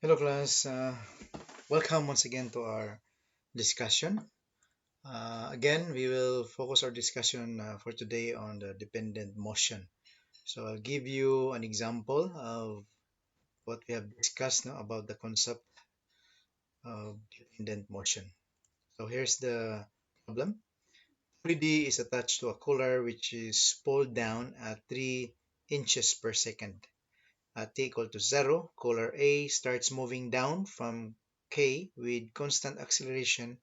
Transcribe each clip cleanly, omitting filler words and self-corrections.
Hello class, welcome once again to our discussion. Again, we will focus our discussion for today on the dependent motion. So I'll give you an example of what we have discussed now about the concept of dependent motion. So here's the problem. 3D is attached to a cooler which is pulled down at 3 inches per second. At t equal to 0, cooler A starts moving down from K with constant acceleration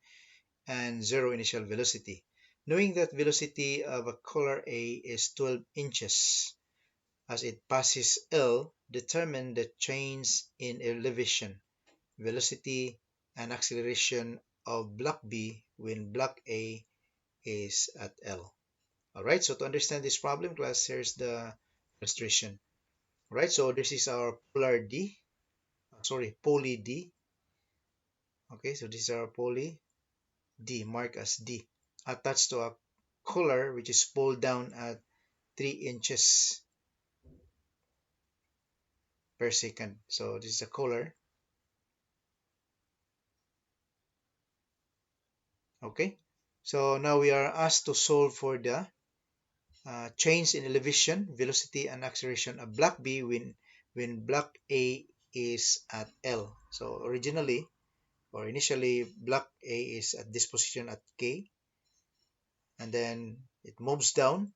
and zero initial velocity. Knowing that velocity of a cooler A is 12 inches as it passes L, determine the change in elevation, velocity, and acceleration of block B when block A is at L. Alright, so to understand this problem, class, here's the illustration. Alright, so this is our polar D, poly D. Okay, so these are poly D, marked as D, attached to a cooler which is pulled down at 3 inches per second. So this is a cooler. Okay, so now we are asked to solve for the change in elevation, velocity, and acceleration of block B when block A is at L. So originally or initially block A is at this position at K, and then it moves down.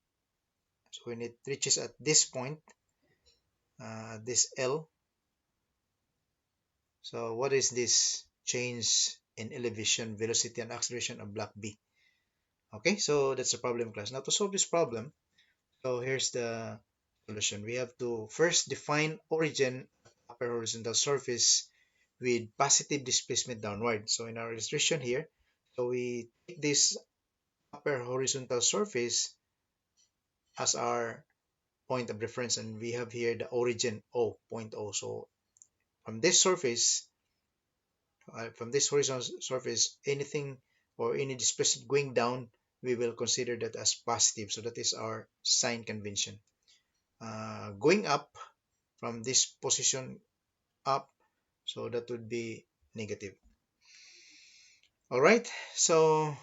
So when it reaches at this point, this L, so what is this change in elevation, velocity, and acceleration of block B? Okay, so that's the problem, class. Now to solve this problem, so here's the solution. We have to first define origin upper horizontal surface with positive displacement downward. So in our illustration here, so we take this upper horizontal surface as our point of reference, and we have here the origin O, point O. So from this surface, from this horizontal surface, anything or any displacement going down, we will consider that as positive. So that is our sign convention. Going up from this position up, so that would be negative. All right, so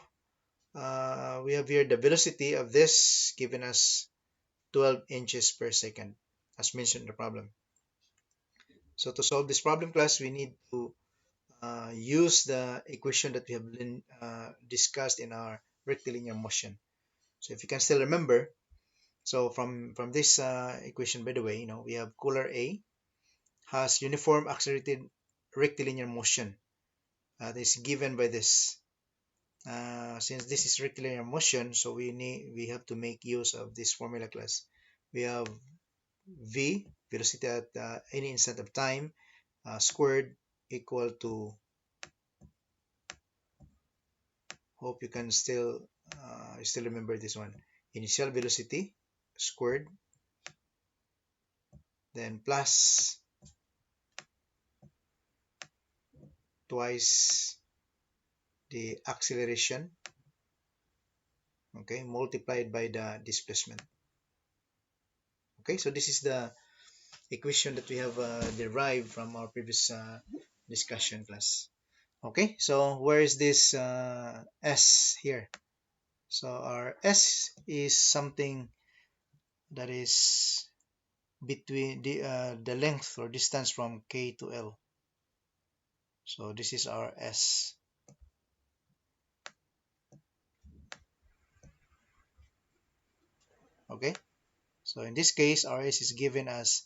we have here the velocity of this given as 12 inches per second, as mentioned in the problem. So to solve this problem, class, we need to use the equation that we have been, discussed in our rectilinear motion. So if you can still remember, so from this equation, by the way, we have cooler A has uniform accelerated rectilinear motion. That is given by this. Since this is rectilinear motion, so we have to make use of this formula, class. We have v, velocity at any instant of time, squared, equal to, hope you still remember this one, initial velocity squared, then plus twice the acceleration, okay, multiplied by the displacement. Okay, so this is the equation that we have derived from our previous discussion, class. Okay, so where is this S here? So our S is something that is between the length or distance from K to L. So this is our S. Okay, so in this case our S is given as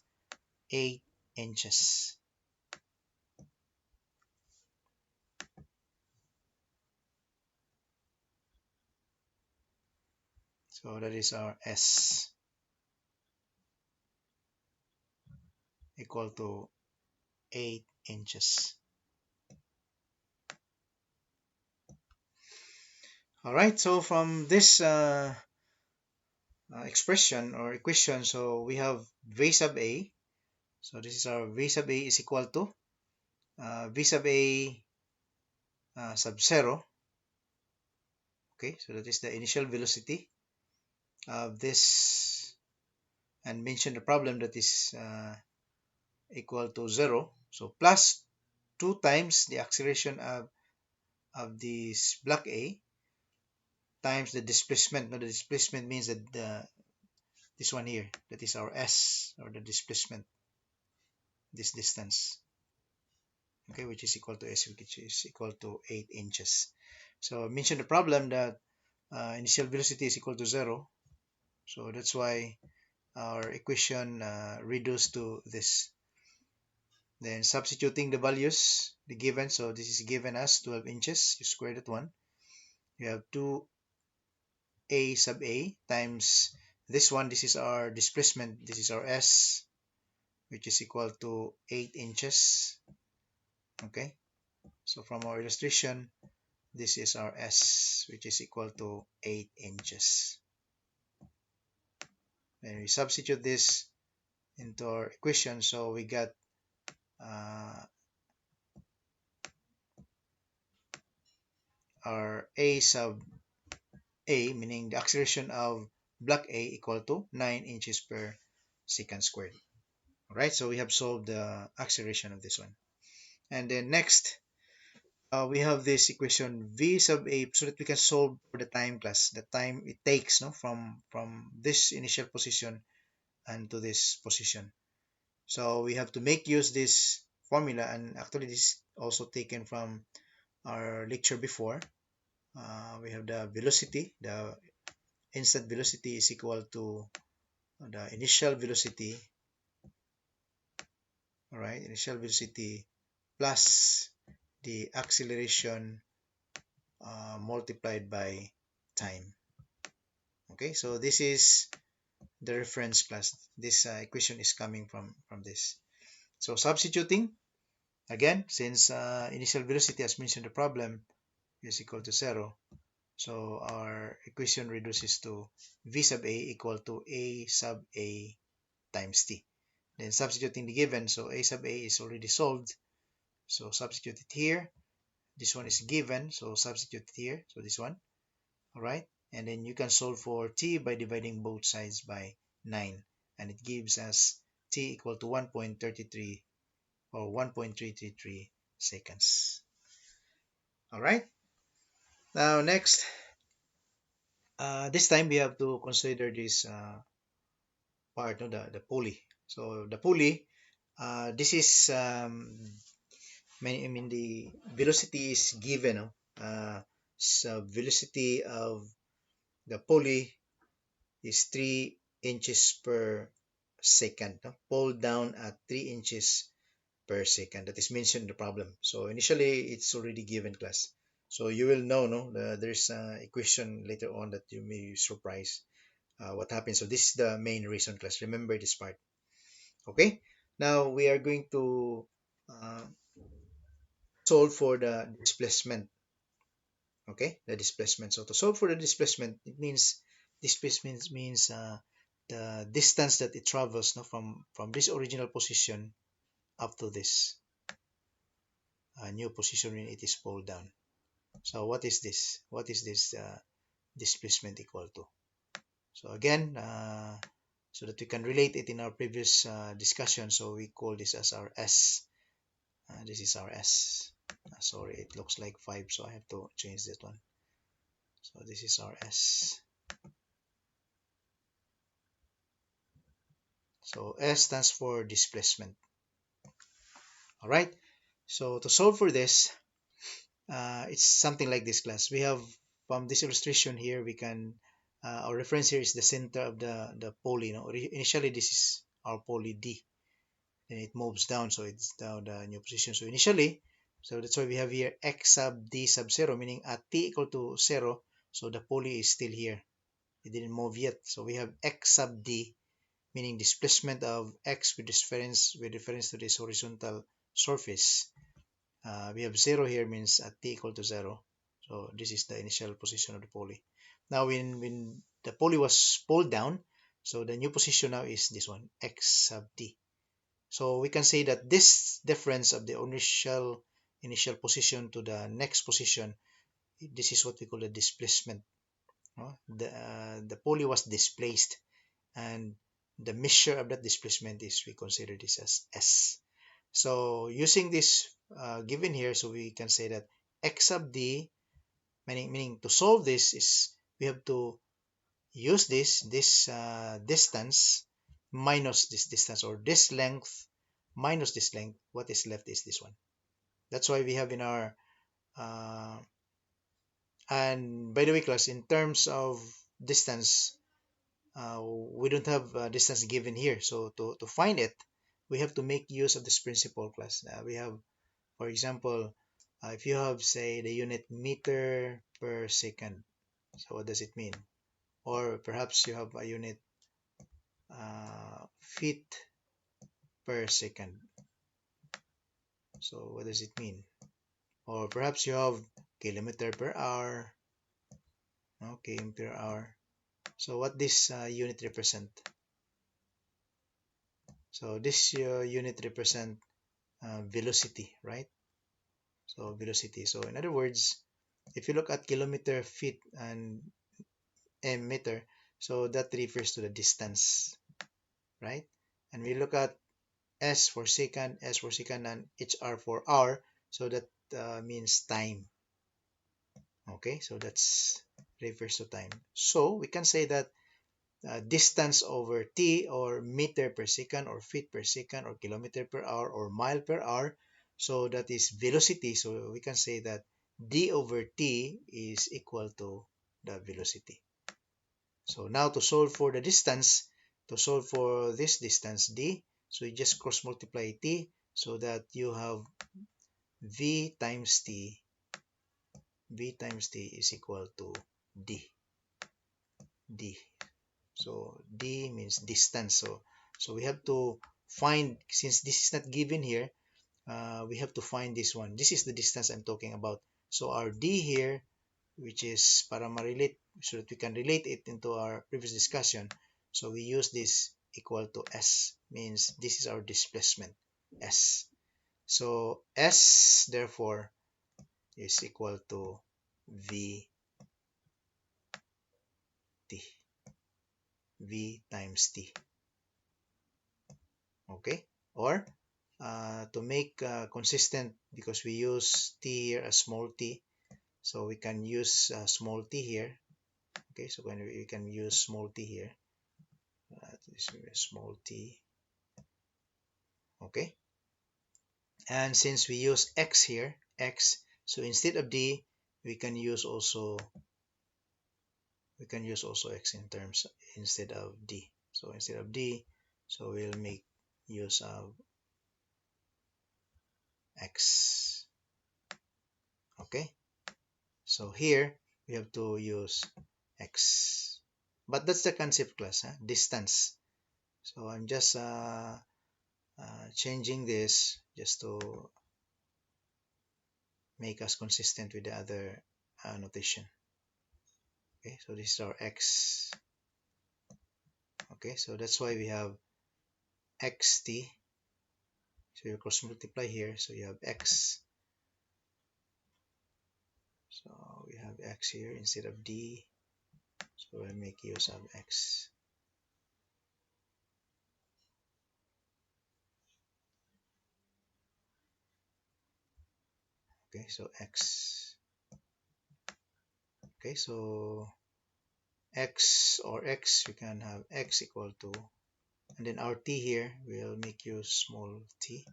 8 inches. So that is our S, equal to 8 inches. All right, so from this expression or equation, so we have V sub A. So this is our V sub A is equal to V sub A sub 0. Okay, so that is the initial velocity of this, and mention the problem that is equal to 0. So plus 2 times the acceleration of this block A times the displacement. Now the displacement means that this one here, that is our S, or the displacement, this distance, okay, which is equal to S, which is equal to 8 inches. So I mentioned the problem that initial velocity is equal to 0. So that's why our equation reduced to this. Then substituting the values, the given, so this is given as 12 inches, you square that one. You have 2a sub a times this one, this is our displacement, this is our S, which is equal to 8 inches. Okay, so from our illustration, this is our S, which is equal to 8 inches. Then we substitute this into our equation, so we got our A sub A, meaning the acceleration of block A, equal to 9 inches per second squared. Alright, so we have solved the acceleration of this one. And then next, we have this equation V sub A, so that we can solve for the time class, the time it takes, no, from this initial position and to this position. So we have to make use this formula, and actually this is also taken from our lecture before. We have the velocity, the instant velocity is equal to the initial velocity, all right, initial velocity plus the acceleration multiplied by time. Okay, so this is the reference class. This equation is coming from this. So substituting again, since initial velocity, as mentioned in the problem, is equal to 0, so our equation reduces to v sub a equal to a sub a times t. Then substituting the given, so a sub a is already solved, so substitute it here. This one is given, so substitute it here, so this one. All right, and then you can solve for t by dividing both sides by 9, and it gives us t equal to 1.33 or 1.333 seconds. All right, now next, this time we have to consider this part of the pulley. So the pulley, this is I mean the velocity is given, so velocity of the pulley is 3 inches per second, no? Pulled down at 3 inches per second. That is mentioned in the problem. So initially it's already given, class. So you will know, no, there's an equation later on that you may be surprised what happens. So this is the main reason, class. Remember this part. Okay. Now we are going to solve for the displacement. Okay, the displacement. So to solve for the displacement, it means displacement means the distance that it travels, no, from this original position up to this new position when it is pulled down. So what is this? What is this displacement equal to? So again, so that we can relate it in our previous discussion, so we call this as our S. This is our S. Sorry, it looks like 5, so I have to change that one. So this is our S. So S stands for displacement. All right. So to solve for this, it's something like this, class. We have, from this illustration here, we can our reference here is the center of the pulley. You know, initially this is our pulley D, then it moves down, so it's down the new position. So initially, so that's why we have here x sub d sub 0, meaning at t equal to 0, so the pulley is still here. It didn't move yet. So we have x sub d, meaning displacement of x with reference to this horizontal surface. We have 0 here, means at t equal to 0. So this is the initial position of the pulley. Now when the pulley was pulled down, so the new position now is this one, x sub t. So we can say that this difference of the initial position to the next position, this is what we call the displacement. The pulley was displaced, and the measure of that displacement is, we consider this as S. So using this given here, so we can say that x sub d, meaning to solve this is we have to use this distance minus this distance, or this length minus this length. What is left is this one. That's why we have in our uh, and by the way, class, in terms of distance, we don't have distance given here. So to find it, we have to make use of this principle, class. We have, for example, if you have, say, the unit meter per second. So what does it mean? Or perhaps you have a unit feet per second. So what does it mean? Or perhaps you have kilometer per hour. Okay, per hour. So what this unit represent? So this unit represent velocity, right? So velocity. So in other words, if you look at kilometer, feet, and meter, so that refers to the distance, right? And we look at s for second, and hr for hour, so that means time. Okay, so that's refers to time. So we can say that distance over t, or meter per second, or feet per second, or kilometer per hour, or mile per hour, so that is velocity. So we can say that d over t is equal to the velocity. So now to solve for the distance, to solve for this distance d, so you just cross multiply t, so that you have v times t. V times t is equal to d. D. So d means distance. So we have to find, since this is not given here, we have to find this one. This is the distance I'm talking about. So our d here, which is para ma-relate, so that we can relate it into our previous discussion. So we use this equal to s, means this is our displacement, s. So s therefore is equal to v t, v times t. Okay, or to make consistent, because we use t here as small t, so we can use small t here. Okay, so when we can use small t here, this will be small t. Okay, and since we use x here, x, so instead of d, we can use also x in terms, instead of d. So instead of d, so we'll make use of x. Okay, so here we have to use x, but that's the concept, class, huh? Distance. So I'm just changing this just to make us consistent with the other notation. Okay, so this is our x. Okay, so that's why we have xt. So you cross multiply here, so you have x. So we have x here instead of d, so we'll make use of x. Okay, so x. Okay, so x, or x, we can have x equal to, and then our t here, we'll make use small t.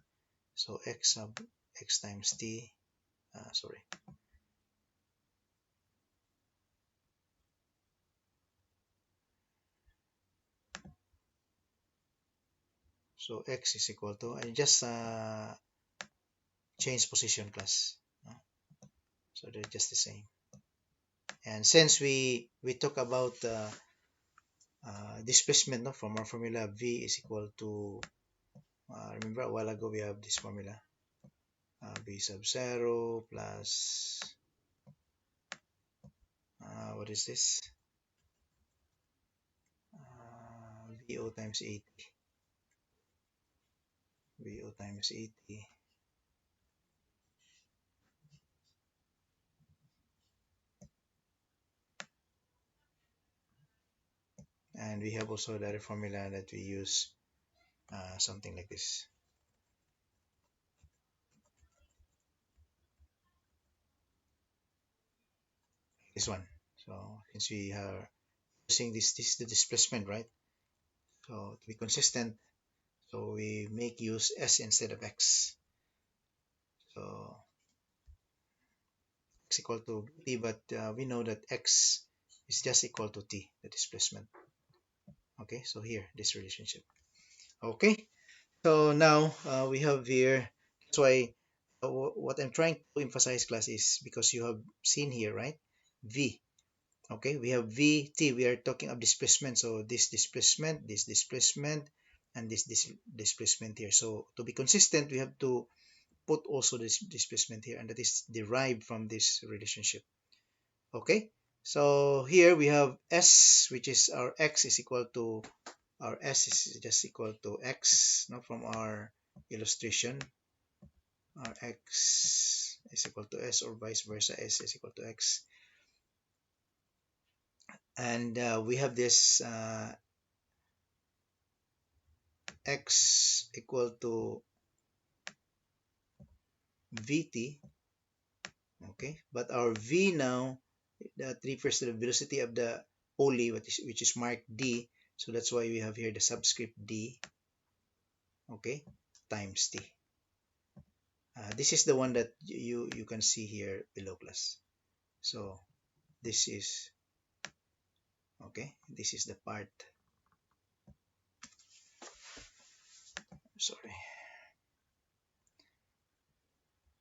So x sub x times t, sorry. So x is equal to, and just change position, class. So they're just the same. And since we talk about displacement, no, from our formula, v is equal to, remember a while ago we have this formula, v sub 0 plus, what is this, vo times 80, vo times 80, and we have also the other formula that we use, something like this. this one. So since we are using this is the displacement, right? So to be consistent, so we make use s instead of x. So x equal to t, but we know that x is just equal to t, the displacement. Okay, so here, this relationship. Okay, so now we have here, that's why what I'm trying to emphasize, class, is because you have seen here, right? V. Okay, we have VT. We are talking of displacement. So this displacement, and this displacement here. So to be consistent, we have to put also this displacement here, and that is derived from this relationship. Okay, so here we have S, which is our X is equal to, our S is just equal to X, now from our illustration. Our X is equal to S, or vice versa, S is equal to X. And we have this X equal to Vt. Okay, but our V now, that refers to the velocity of the pulley, which is marked D. So that's why we have here the subscript D. Okay, times T. This is the one that you can see here below, class. So this is, okay, this is the part, sorry.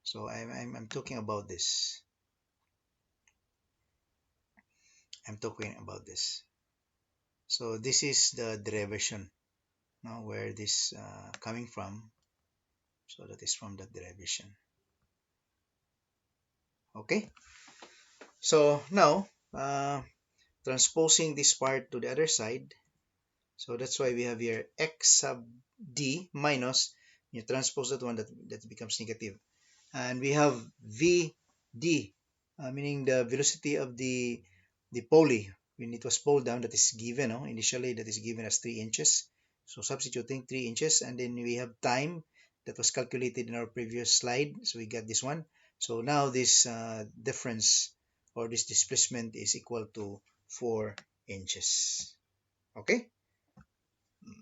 So I'm talking about this. I'm talking about this. So this is the derivation now, where this coming from. So that is from that derivation. Okay, so now transposing this part to the other side. So that's why we have here x sub d minus, you transpose that one, that becomes negative. And we have vd, meaning the velocity of the pulley when it was pulled down, that is given, no? Initially that is given as 3 inches. So substituting 3 inches, and then we have time that was calculated in our previous slide. So we got this one. So now this difference, or this displacement, is equal to 4 inches. Okay,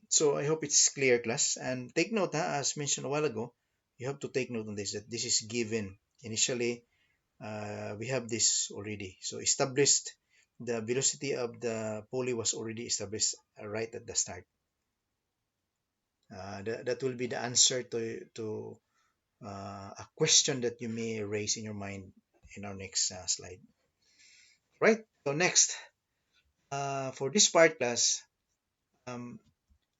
so I hope it's clear, class. And take note, as mentioned a while ago, you have to take note on this, that this is given. Initially, we have this already. So established, the velocity of the pulley was already established right at the start. That will be the answer to a question that you may raise in your mind in our next slide. Right, so next, for this part, class, um,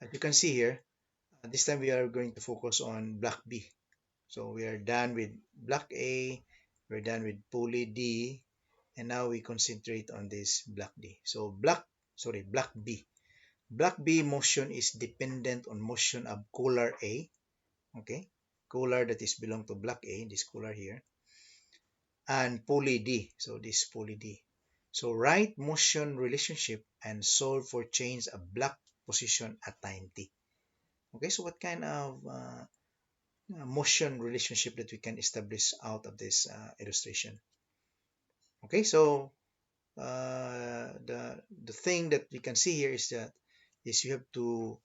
as you can see here, this time we are going to focus on block B. So we are done with block A, we're done with pulley D, and now we concentrate on this block D. So block B. Block B motion is dependent on motion of collar A. Okay, collar that is belong to block A, this collar here, and pulley D. So this pulley D. So write motion relationship and solve for change of block position at time t. Okay, so what kind of motion relationship that we can establish out of this illustration? Okay, so the thing that we can see here is that you have to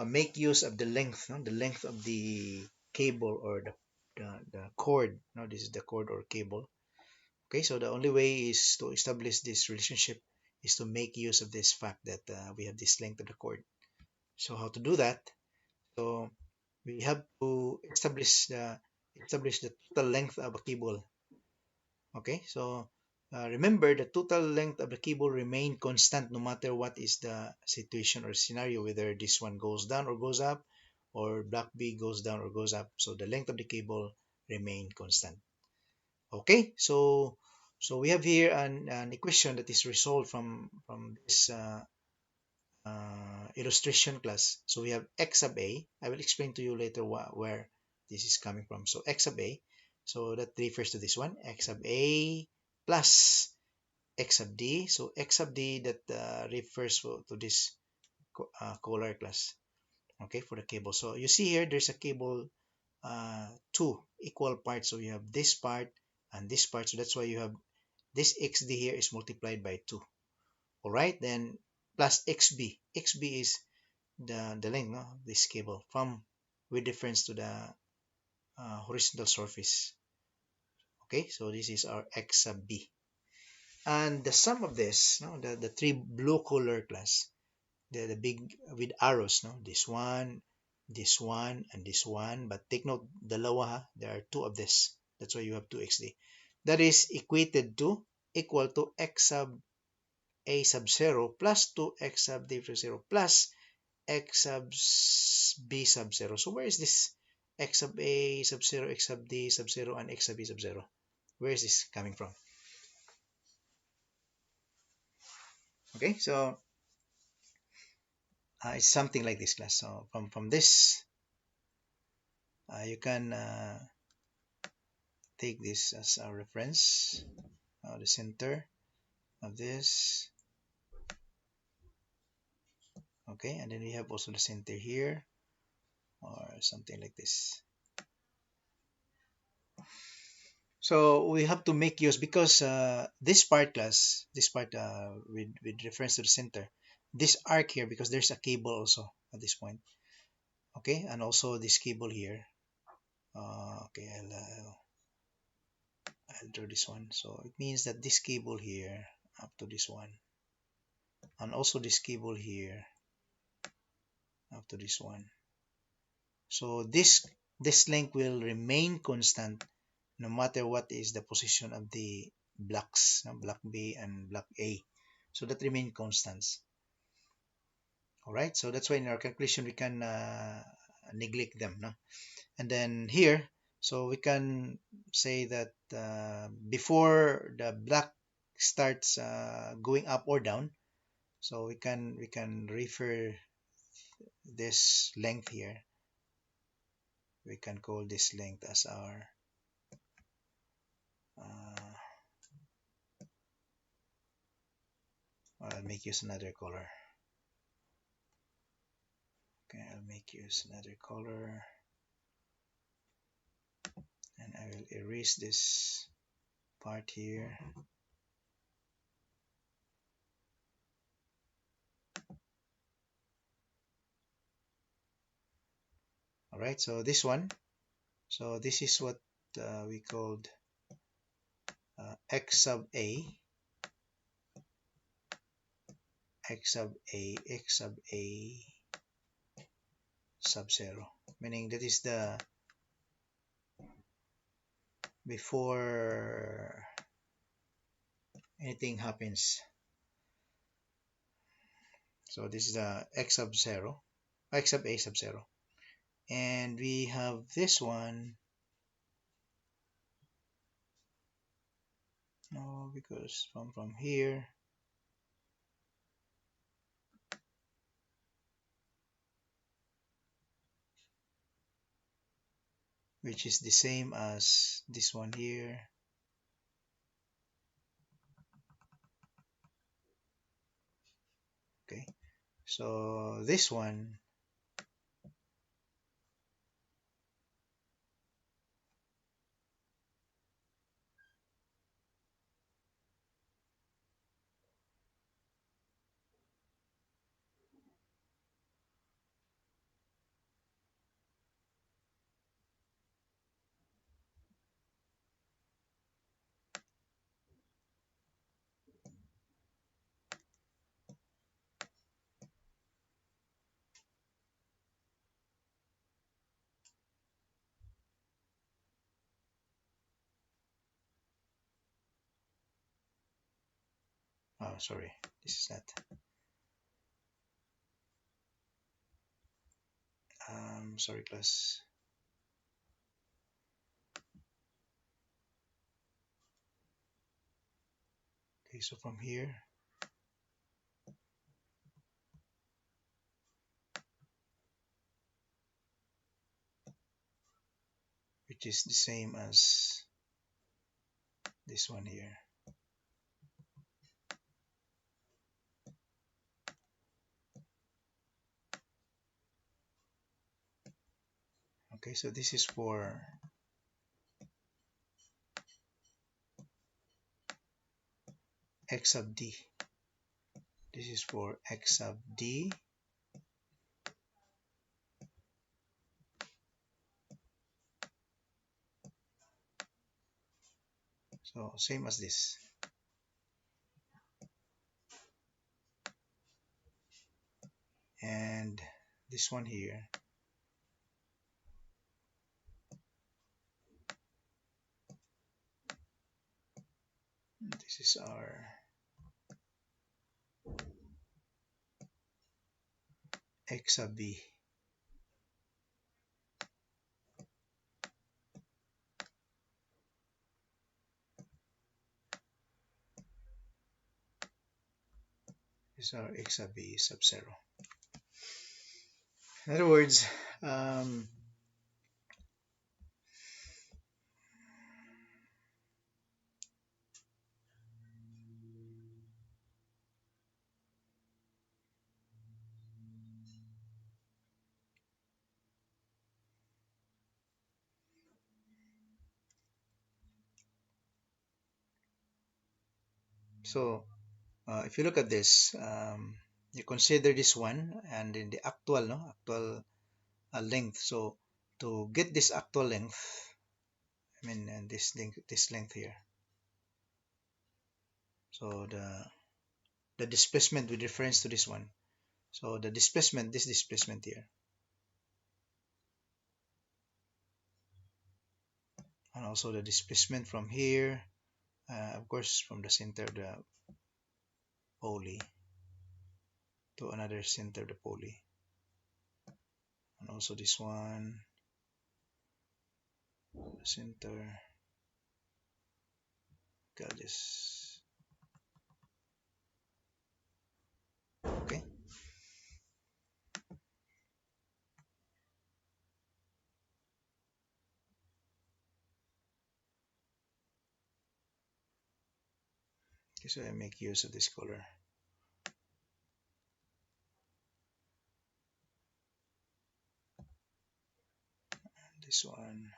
make use of the length, no? The length of the cable, or the cord. Now this is the cord or cable. Okay, so the only way is to establish this relationship is to make use of this fact that we have this length of the cord. So how to do that? So we have to establish the total length of a cable. Okay, so remember, the total length of the cable remain constant no matter what is the situation or scenario, whether this one goes down or goes up, or block B goes down or goes up. So the length of the cable remain constant. Okay, so we have here an equation that is resolved from this illustration, class. So we have x sub a. I will explain to you later where this is coming from. So x sub a, so that refers to this one, x sub a plus x sub d. So x sub d, that refers to this collar, class. Okay, for the cable. So you see here, there's a cable, two equal parts. So you have this part and this part. So that's why you have this xd here is multiplied by 2. All right, then plus xb. Xb is the length, no, this cable from with reference to the horizontal surface. Okay, so this is our x sub b. And the sum of this, no, the three blue color class, the big with arrows, no, this one, and this one. But take note, dalawa ha, there are two of this. That's why you have 2xd. That is equated to equal to x sub a sub 0 plus 2x sub d sub 0 plus x sub b sub 0. So where is this x sub a sub 0, x sub d sub 0, and x sub b sub 0? Where is this coming from? Okay, so it's something like this class. So from this, you can take this as a reference. The center of this. Okay, and then we have also the center here, or something like this. So we have to make use, because this part class, this part with reference to the center, this arc here, because there's a cable also at this point. Okay, and also this cable here. Okay, I'll draw this one. So it means that this cable here up to this one, and also this cable here up to this one. So this length will remain constant no matter what is the position of the blocks, block B and block A. So that remain constants. All right, so that's why in our calculation we can neglect them, no? And then here, so we can say that before the block starts going up or down, so we can refer this length here. We can call this length as our I'll make use another color. Okay, I'll make use another color, and I will erase this part here. All right, so this one, so this is what we called x sub a, x sub a, x sub a sub 0, meaning that is the before anything happens. So this is the x sub 0, x sub a sub 0, and we have this one. No, because from here, which is the same as this one here. Okay, so this one, oh sorry, this is not, sorry class. Okay, so from here, which is the same as this one here. Okay, so this is for x sub d. This is for x sub d. So same as this. And this one here, this is our x sub b. This is our x sub b sub 0. In other words, um, so if you look at this, you consider this one and in the actual, no, actual length. So to get this actual length, I mean, and this length here. So the displacement with reference to this one. So the displacement, this displacement here, and also the displacement from here, of course, from the center of the pulley to another center of the pulley, and also this one, the center. Okay, I'll just okay. Okay, so I make use of this color. This one.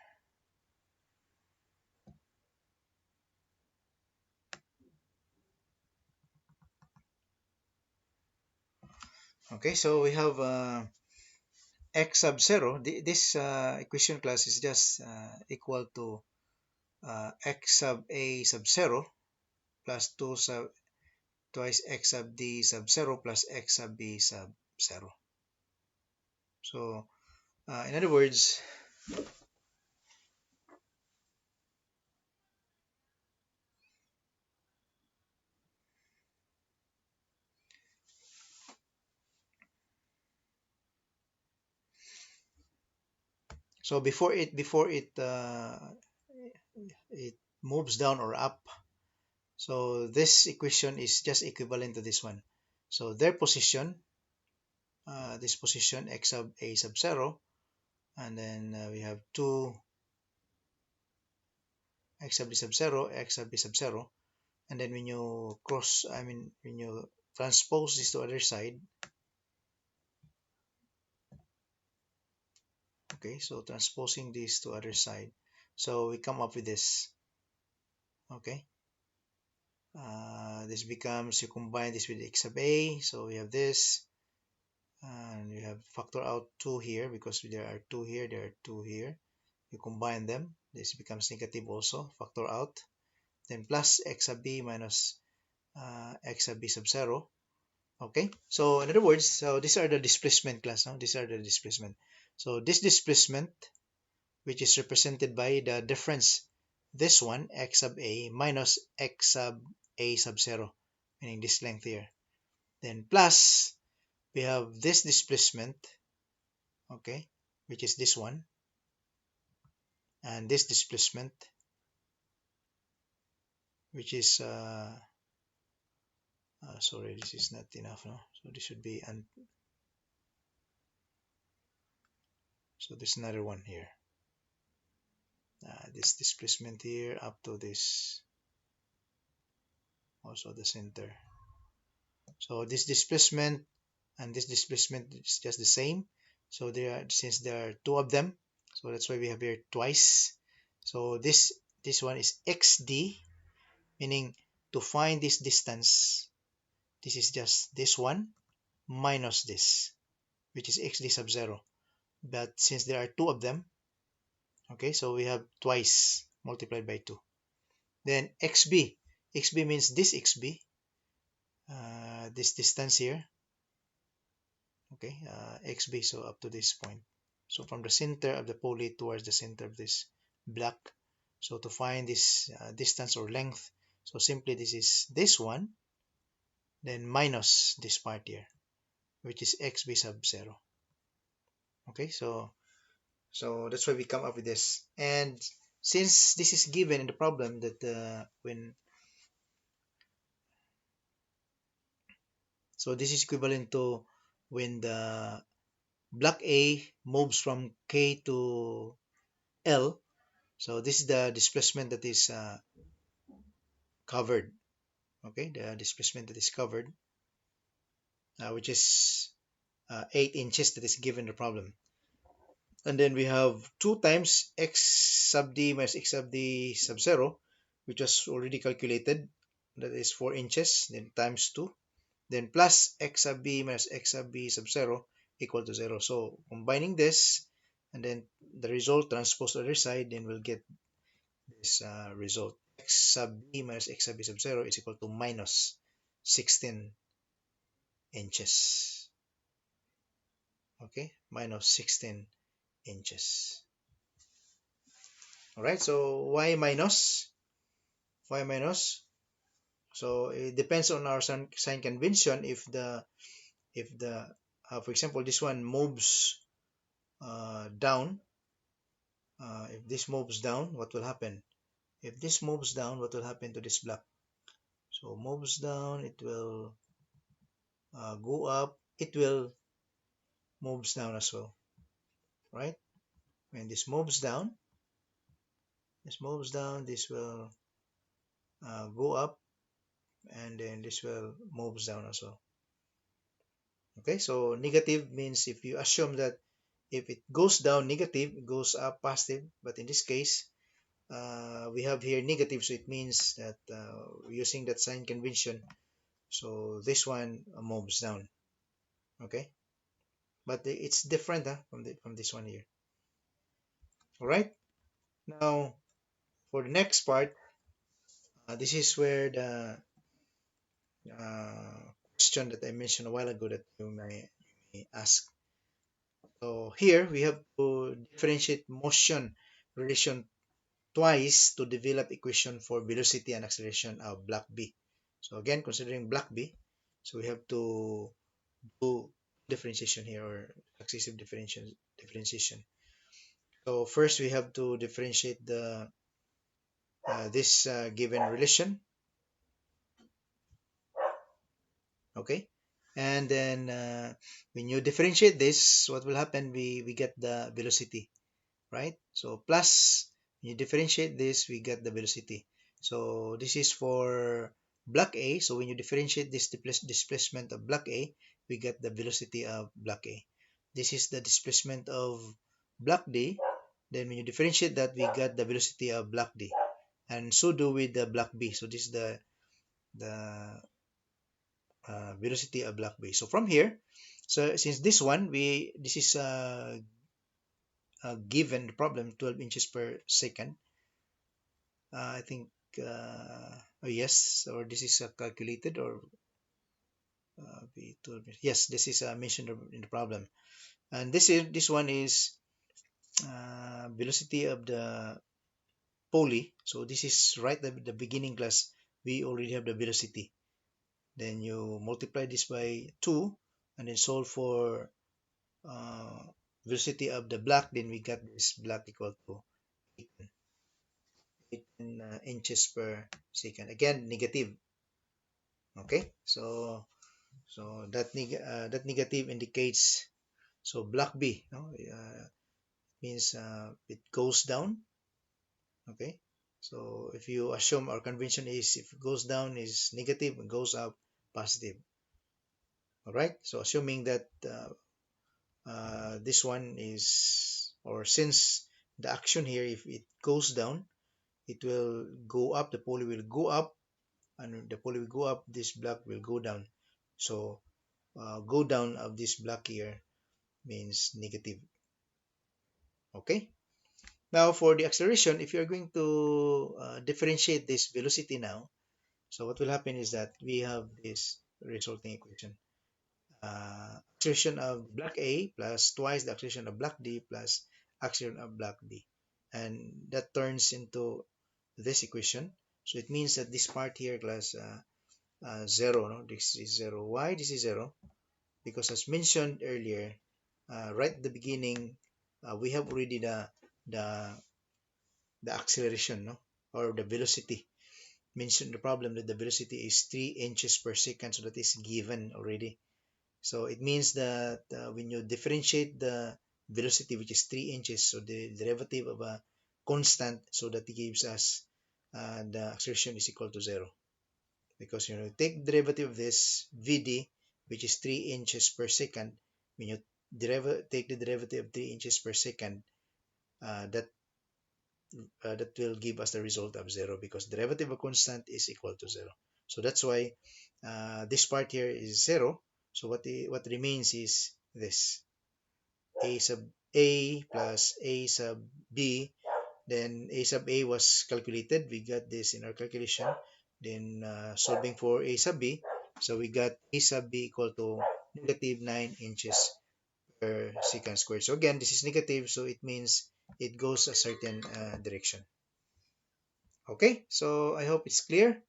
Okay, so we have x sub 0. This equation class is just equal to x sub a sub 0 plus 2 sub twice x sub d sub 0 plus x sub b sub 0. So in other words, so before it moves down or up, so this equation is just equivalent to this one. So their position, this position x sub a sub 0, and then we have 2 x sub b sub 0, x sub b sub 0, and then when you cross, I mean when you transpose this to other side, okay, so transposing this to other side, so we come up with this. Okay, this becomes, you combine this with x sub a, so we have this, and you have factor out 2 here because there are 2 here, there are 2 here, you combine them, this becomes negative also, factor out, then plus x sub b minus x sub b sub 0. Okay, so in other words, so these are the displacement class. Now these are the displacement. So this displacement, which is represented by the difference, this one x sub a minus x sub a sub 0, meaning this length here, then plus we have this displacement, okay, which is this one, and this displacement, which is sorry, this is not enough, no, so this should be, and so there's another one here, this displacement here up to this, also the center. So this displacement and this displacement is just the same, so there are, since there are 2 of them, so that's why we have here twice. So this one is xd, meaning to find this distance, this is just this one minus this, which is xd sub 0. But since there are two of them, okay, so we have twice multiplied by 2. Then xb means this xb, this distance here, okay, xb, so up to this point. So from the center of the pulley towards the center of this block. So to find this distance or length, so simply this is this one, then minus this part here, which is xb sub 0. Okay, so that's why we come up with this. And since this is given in the problem that when, so this is equivalent to when the block A moves from K to L. So this is the displacement that is covered. Okay, the displacement that is covered, which is 8 inches that is given the problem. And then we have 2 times x sub d minus x sub d sub 0, which was already calculated. That is 4 inches, then times 2. Then plus x sub b minus x sub b sub 0 equal to 0. So combining this and then the result transposed to the other side, then we'll get this result. X sub b minus x sub b sub 0 is equal to minus 16 inches. Okay, minus 16 inches. All right, so why minus? Why minus? So it depends on our sign convention. If the for example, this one moves down, if this moves down, what will happen? If this moves down, what will happen to this block? So moves down, it will go up, it will moves down as well, right? When this moves down, this will go up, and then this will moves down as well. Okay, so negative means if you assume that if it goes down negative, it goes up positive, but in this case, we have here negative, so it means that using that sign convention, so this one moves down. Okay, but it's different from this one here. All right, now for the next part, this is where the question that I mentioned a while ago that you may ask. So here we have to differentiate motion relation twice to develop equation for velocity and acceleration of block B. So again, considering block B, so we have to do differentiation here, or successive differentiation. So first we have to differentiate the this given relation, okay, and then when you differentiate this, what will happen? We get the velocity, right? So plus, when you differentiate this, we get the velocity. So this is for block A. So when you differentiate this displacement of block A, we get the velocity of block A. This is the displacement of block D. Then when you differentiate that, we get the velocity of block D. And so do with the block B. So this is the velocity of block B. So from here, so since this is given the problem 12 inches per second. I think oh yes, or this is calculated, or yes, this is mentioned in the problem, and this one is velocity of the pulley. So this is right at the beginning class. We already have the velocity. Then you multiply this by 2, and then solve for uh, velocity of the block. Then we got this block equal to 18 inches per second. Again, negative. Okay, so that negative indicates, so block B, no, means it goes down. Okay, so if you assume our convention is if it goes down is negative and goes up positive. All right, so assuming that this one is, or since the action here, if it goes down, it will go up, the pulley will go up, and the pulley will go up, this block will go down. So go down of this block here means negative. Okay. Now for the acceleration, if you're going to differentiate this velocity now, so what will happen is that we have this resulting equation. Acceleration of block A plus twice the acceleration of block D plus acceleration of block D. And that turns into this equation. So it means that this part here class 0, no? This is 0. Why this is 0? Because as mentioned earlier, right at the beginning, we have already the the acceleration, no? Or the velocity. Mentioned the problem that the velocity is 3 inches per second, so that is given already. So it means that when you differentiate the velocity, which is 3 inches, so the derivative of a constant, so that it gives us the acceleration is equal to 0. Because you take derivative of this Vd, which is 3 inches per second, when you take the derivative of 3 inches per second, that that will give us the result of 0 because derivative of constant is equal to 0. So that's why this part here is 0. So what remains is this a sub a plus a sub b. Then a sub a was calculated. We got this in our calculation. Then solving for a sub b. So we got a sub b equal to negative 9 inches per second squared. So again, this is negative. So it means it goes a certain direction. Okay, so I hope it's clear,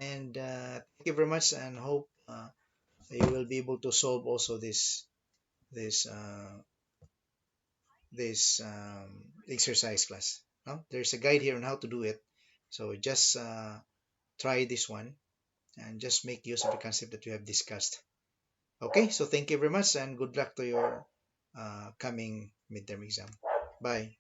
and thank you very much, and hope you will be able to solve also this exercise class. No? There's a guide here on how to do it, so just try this one and just make use of the concept that we have discussed. Okay, so thank you very much, and good luck to your coming midterm exam. Bye.